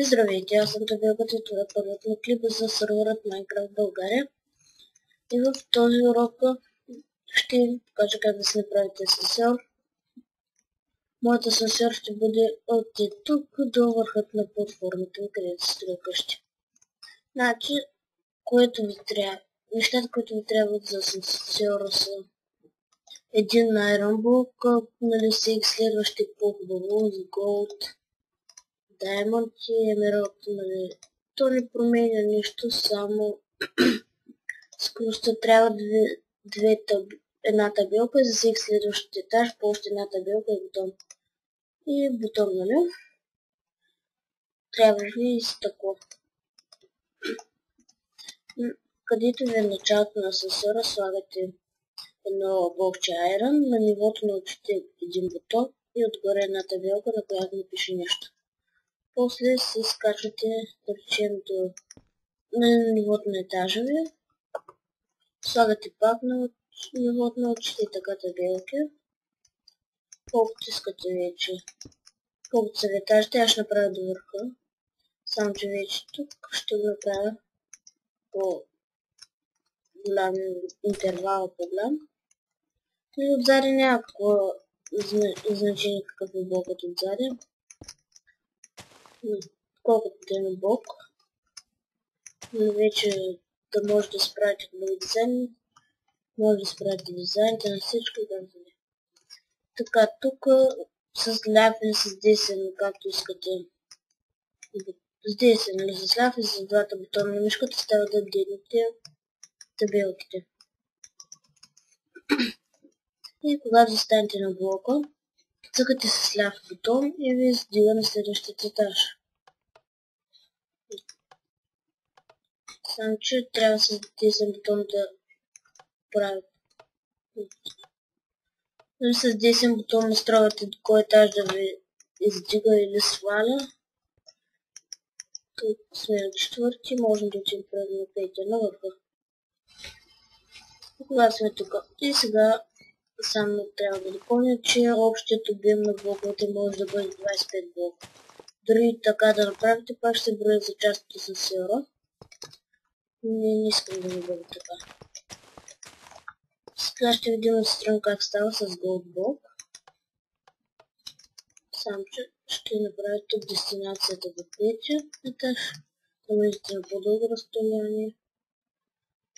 Здравейте, аз съм Табелката и това е първият ми клип за серверът Minecraft в България. И в този урок ще ви покажа как да се направите асансьор. Моят асансьор ще бъде от тук до върхът на платформата, където строя къщи. Значи, нещата, които ви трябват за асансьора са един Iron Block, нали всеки следващи по-хубаво за Gold, Diamond и Emerald, нали. То не променя нищо, само скоростта трябва една табелка и за всеки следващ етаж по още една табелка и бутон. И бутон, нали? Трябва ви и стъкло. Където ви е началото на асансьора, слагате едно блокче Iron, на нивото научите един бутон и отгоре една табелка, на която не пише нещо. После се скачвате, да речем, на нивото на етажа ви. Слагате пак на нивото на очите и така табелки. Колкото искате вече. Колкото са етажите, аз ще направя до върха. Само че вече тук ще го направя по голям интервал по-голям. И отзади няма какво значение какъв е блокът отзади. Колкото да има блок. Но вече да може да справите хубави дизайн. Може да справите дизайните на всичко и да. Така, тук с ляв или с десен, както искате. С десен или с ляв и с двата бутона на мишката става да вдигнете табелките. И когато застанете на блока, цъкате с ляв бутон и ви издига на следващия етаж. Само че трябва с десен бутон да правите. С десен бутон настройвате до кой етаж да ви издига или сваля. Тук сме на четвърти, можем да учим преди на петия на върха. Когато сме тук. И сега само трябва да допълня, че общият обем на блоковете може да бъде 25 блока. Дори така да направите, пак ще се броят за част от асансьора. Не искам да не бъде така. Сега ще ви демонстрирам как става с Gold Block. Само че ще направя тук дестинацията до петия етаж. Да видите на по-дълго разстояние.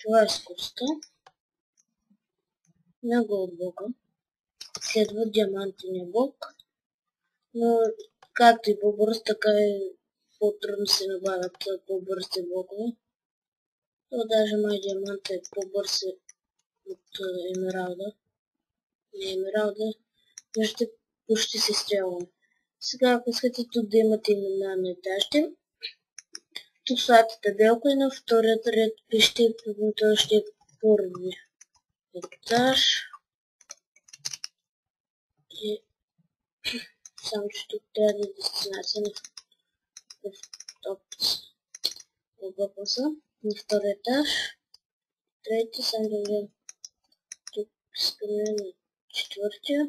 Това е скоростта на Gold Block. Следва диамантения блок. Но както и по-бърз, така и по-трудно се набавят по-бързите блокове. То даже май диаманта е по-бърз от емералда. Не емералда, виждате, почти се стрелвам. Сега, ако искате тук да имате имена на етажите, тук слагате табелка и на вторият ред пишете, това ще е първи етаж. И само че тук трябва да е дестинация в въпроса. На втори етаж. Трети, само да видим. Тук искаме на четвъртия.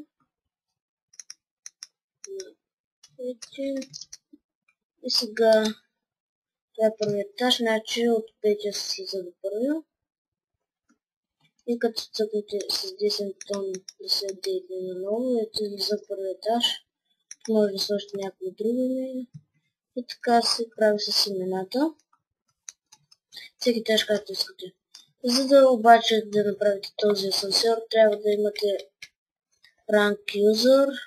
На петия. И сега това е първи етаж, значи от петия се слиза до първия. И като цъкнете с 10 тон да се отдейте наново, ето за първи етаж. Може да сложите някои други имена. И така се прави с имената. Всеки етаж както искате. За да обаче да направите този асансьор, трябва да имате rank user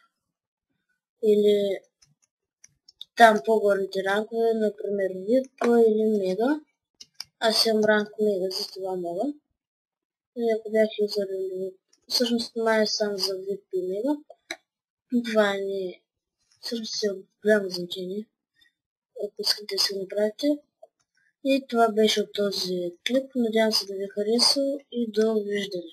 или там по-горните ранкове, например VIP или Mega. Аз съм ранг Mega, за това мога. И ако бях юзър или VIP, всъщност май е само за VIP и Mega. Това не всъщност е от голямо значение, ако искате да си направите. И това беше от този клип. Надявам се да ви хареса и довиждане.